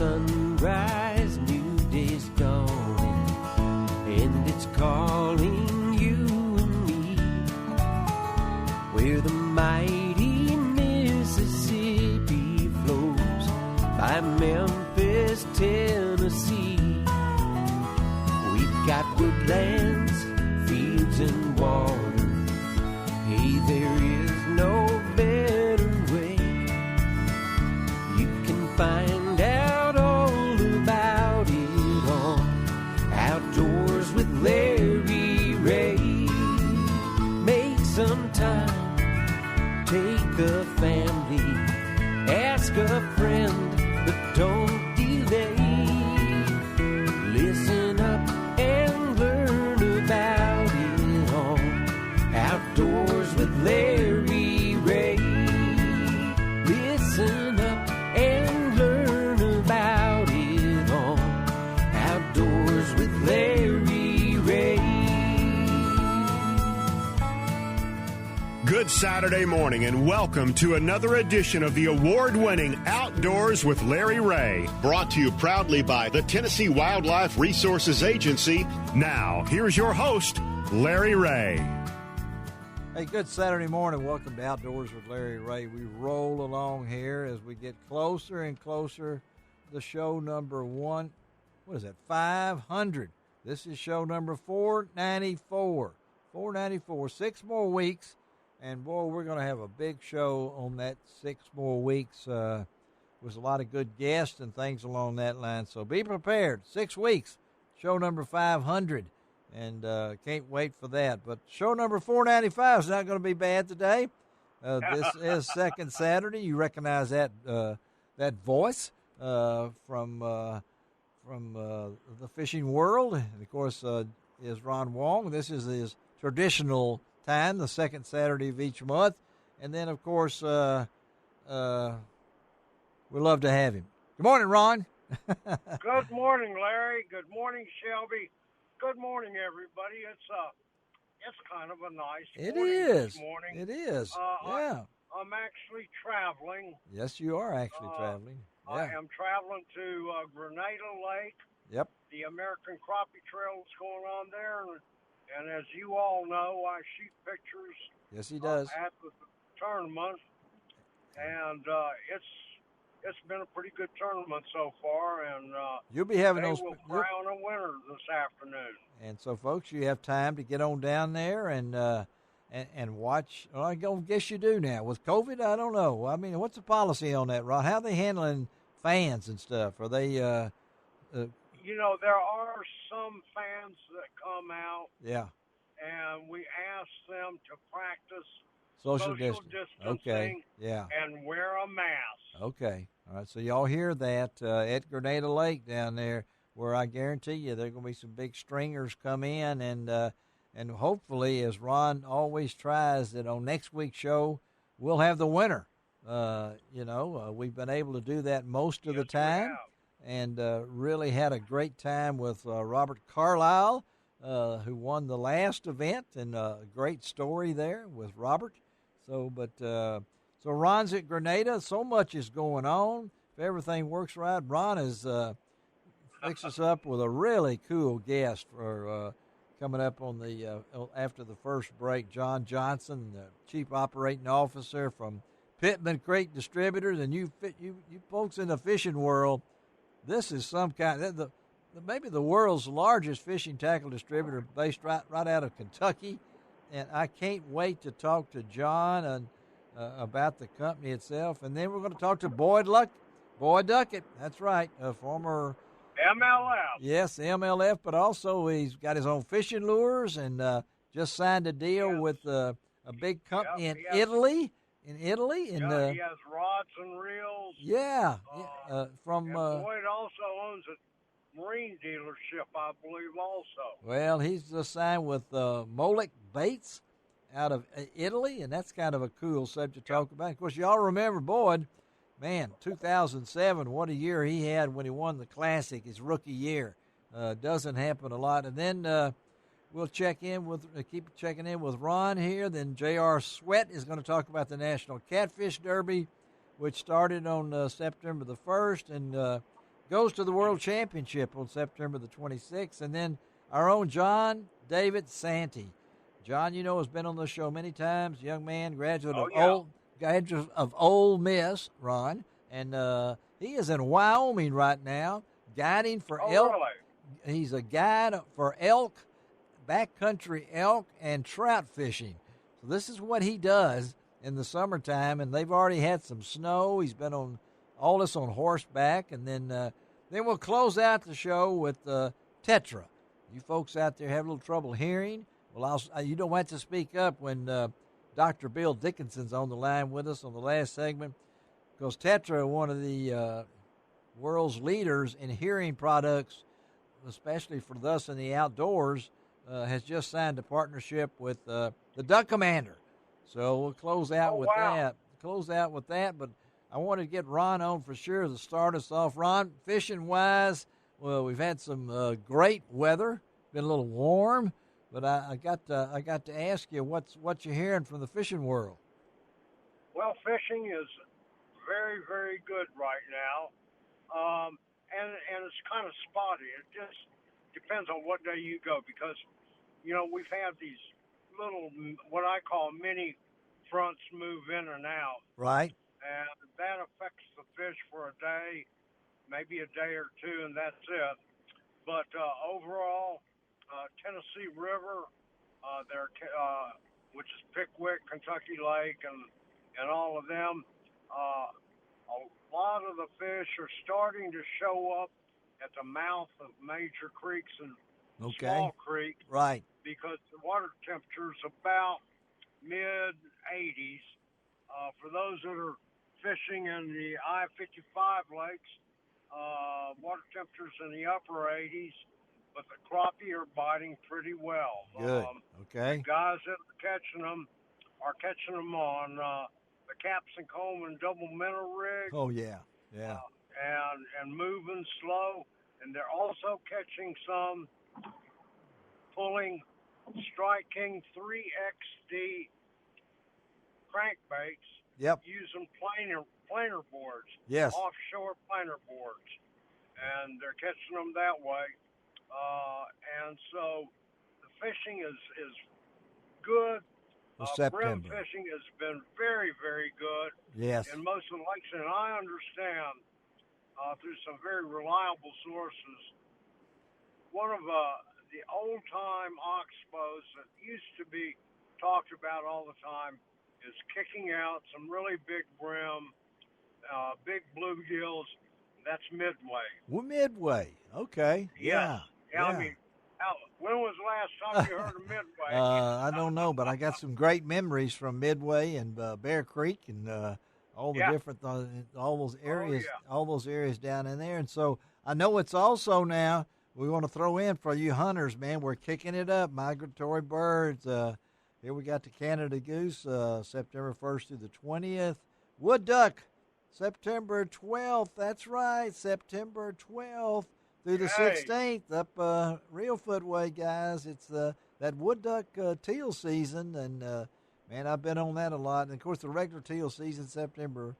sunrise, new day's dawning, and it's calling you and me, where the mighty Mississippi flows by Memphis, Tennessee. We've got woodlands, fields, and water. Hey, there is no better way. You can find out all about it on Outdoors with Larry Ray. Make some time, take a family, ask a friend, but don't delay. Listen up and learn about it on Outdoors with Larry Ray. Listen up and learn about it on Outdoors with Larry Ray. Good Saturday morning and welcome to another edition of the award-winning Outdoors with Larry Ray. Brought to you proudly by the Tennessee Wildlife Resources Agency. Now, here's your host, Larry Ray. Hey, good Saturday morning. Welcome to Outdoors with Larry Ray. We roll along here as we get closer and closer to show number 500. This is show number 494. 494, 6 more weeks. And, boy, we're going to have a big show on that 6 more weeks with a lot of good guests and things along that line. So be prepared. 6 weeks, show number 500. And can't wait for that. But show number 495 is not going to be bad today. This is second Saturday. You recognize that that voice from the fishing world. And, of course, is Ron Wong. This is his traditional time, the second Saturday of each month. And then, of course, we love to have him. Good morning, Ron. Good morning, Larry. Good morning, Shelby. Good morning, everybody. It's kind of a nice morning this morning. It is. Yeah. I'm actually traveling. Yes, you are actually traveling. Yeah. I am traveling to Grenada Lake. Yep. The American Crappie Trail is going on there. And as you all know, I shoot pictures. Yes, he does. At the tournament. And it's been a pretty good tournament so far, and you'll be having those. Will crown a winner this afternoon. And so, folks, you have time to get on down there and watch. Well, I guess you do now with COVID. I don't know. I mean, what's the policy on that, Ron? How are they handling fans and stuff? Are they? You know, there are some fans that come out. Yeah. And we ask them to practice social distancing. Okay. Yeah. And wear a mask. Okay. All right. So y'all hear that at Grenada Lake down there, where I guarantee you there are going to be some big stringers come in, and hopefully, as Ron always tries, that on next week's show we'll have the winner. We've been able to do that most of the time, and really had a great time with Robert Carlisle, who won the last event, and a great story there with Robert. So Ron's at Grenada. So much is going on. If everything works right, Ron is fixed us up with a really cool guest for coming up on the after the first break. John Johnson, the Chief Operating Officer from Pittman Creek Distributors, and you folks in the fishing world, this is some kind maybe the world's largest fishing tackle distributor, based right out of Kentucky. And I can't wait to talk to John and about the company itself. And then we're going to talk to Boyd Duckett. That's right, a former MLF. Yes, MLF, but also he's got his own fishing lures and just signed a deal with a big company in Italy. And he has rods and reels. Yeah. Boyd also owns a marine dealership, I believe, also. Well, he's signed with Molick Baits out of Italy, and that's kind of a cool subject to talk about. Of course, y'all remember Boyd, man, 2007, what a year he had when he won the Classic, his rookie year. Doesn't happen a lot. And then we'll keep checking in with Ron here. Then J.R. Sweat is going to talk about the National Catfish Derby, which started on September the 1st and goes to the World Championship on September the 26th. And then our own John David Santee. John, you know, has been on the show many times. Young man, graduate of Ole Miss, Ron. And he is in Wyoming right now, guiding for elk. Really? He's a guide for elk, backcountry elk, and trout fishing. So this is what he does in the summertime, and they've already had some snow. He's been on all this on horseback, and then we'll close out the show with Tetra. You folks out there have a little trouble hearing. Well, you don't have to speak up when Dr. Bill Dickinson's on the line with us on the last segment, because Tetra, one of the world's leaders in hearing products, especially for us in the outdoors, has just signed a partnership with the Duck Commander. So we'll close out with that. But I wanted to get Ron on for sure to start us off. Ron, fishing wise, well, we've had some great weather. Been a little warm, but I got to ask you what you're hearing from the fishing world. Well, fishing is very, very good right now, and it's kind of spotty. It just depends on what day you go, because you know we've had these little, what I call mini fronts, move in and out. Right. And that affects the fish for a day, maybe a day or two, and that's it. But overall, Tennessee River, which is Pickwick, Kentucky Lake, and all of them, a lot of the fish are starting to show up at the mouth of major creeks and small creeks. Right. Because the water temperature is about mid-80s. For those that are fishing in the I-55 lakes, water temperatures in the upper 80s, but the crappie are biting pretty well. Good. Okay. The guys that are catching them on the Caps and Coleman double minnow rig. Oh, yeah. Yeah. And moving slow. And they're also catching some, pulling Strike King 3XD crankbaits. Yep. Using planer boards. Yes. Offshore planer boards. And they're catching them that way. And so the fishing is good. Brim September. fishing has been very, very good. Yes. In most of the lakes. And I understand through some very reliable sources, one of the old-time oxbows that used to be talked about all the time is kicking out some really big brim, big bluegills. That's Midway. Well, Midway. Okay. Yes. Yeah. I mean, when was the last time you heard of Midway? I don't know, but I got some great memories from Midway and Bear Creek and all the different all those areas, all those areas down in there. And so I know it's also now we want to throw in for you hunters, man. We're kicking it up. Migratory birds. Here we got the Canada goose, September 1st through the 20th. Wood duck, September 12th. That's right, September 12th through the 16th up Reelfoot Way, guys. It's that wood duck teal season, and man, I've been on that a lot. And of course, the regular teal season, September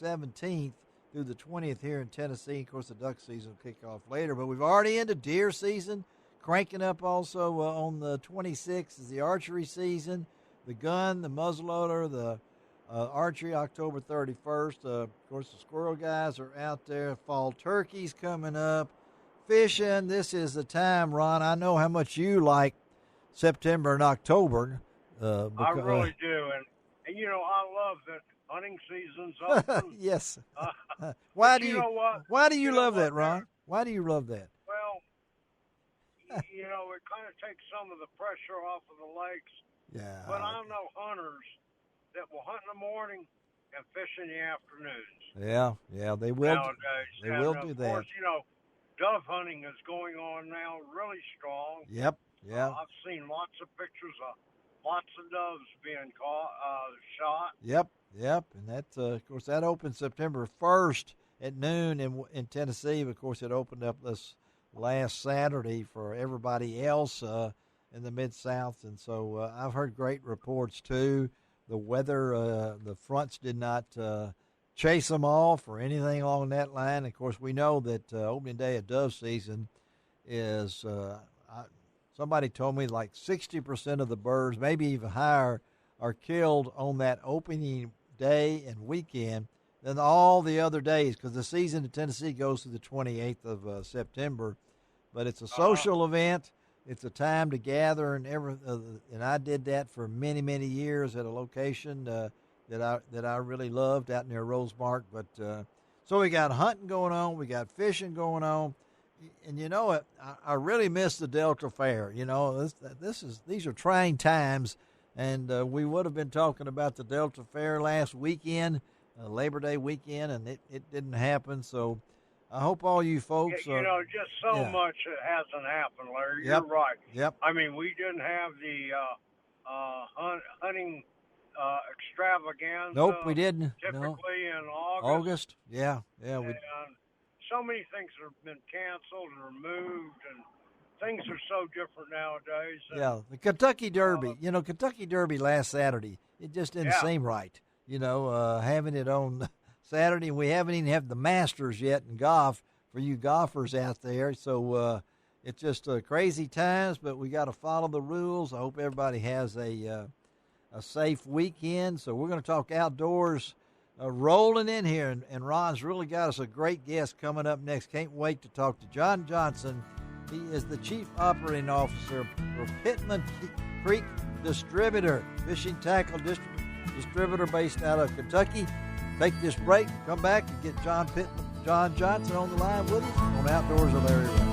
17th through the 20th here in Tennessee. Of course, the duck season will kick off later, but we've already into deer season. Cranking up also on the 26th is the archery season, the gun, the muzzleloader, the archery October 31st. Of course, the squirrel guys are out there. Fall turkeys coming up. Fishing, this is the time, Ron. I know how much you like September and October. I really do. And, you know, I love that hunting season's open. Yes. Why do you love that, what, Ron? Why do you love that? Well, you know, it kind of takes some of the pressure off of the lakes. Yeah. But I know hunters that will hunt in the morning and fish in the afternoons. Yeah, they will. Nowadays. They will do Of that. course, you know, dove hunting is going on now really strong. Yep. Yeah. I've seen lots of pictures of lots of doves being shot. Yep. And that, of course, that opened September 1st at noon in Tennessee. Of course, it opened up this last Saturday for everybody else in the Mid-South. And so I've heard great reports, too. The weather, the fronts did not chase them off or anything along that line. Of course, we know that opening day of dove season is, somebody told me like 60% of the birds, maybe even higher, are killed on that opening day and weekend than all the other days, because the season in Tennessee goes to the 28th of September. But it's a social event. It's a time to gather, and and I did that for many, many years at a location that I really loved out near Rosemark. But so we got hunting going on, we got fishing going on, and you know what? I really miss the Delta Fair. You know, these are trying times, and we would have been talking about the Delta Fair last weekend, Labor Day weekend, and it didn't happen. So I hope all you folks you know, just so much that hasn't happened, Larry. Yep. You're right. Yep. I mean, we didn't have the hunting extravaganza. Nope, we didn't. Typically in August. August. Yeah. And so many things have been canceled or moved, and things are so different nowadays. Yeah, the Kentucky Derby. Kentucky Derby last Saturday, it just didn't seem right. Having it on Saturday, we haven't even had the Masters yet in golf for you golfers out there. So it's just crazy times, but we got to follow the rules. I hope everybody has a safe weekend. So we're going to talk outdoors, rolling in here, and Ron's really got us a great guest coming up next. Can't wait to talk to John Johnson. He is the Chief Operating Officer for Pittman Creek Distributor, fishing tackle distributor based out of Kentucky. Take this break, come back, and get John Johnson on the line with us on Outdoors with Larry Ray.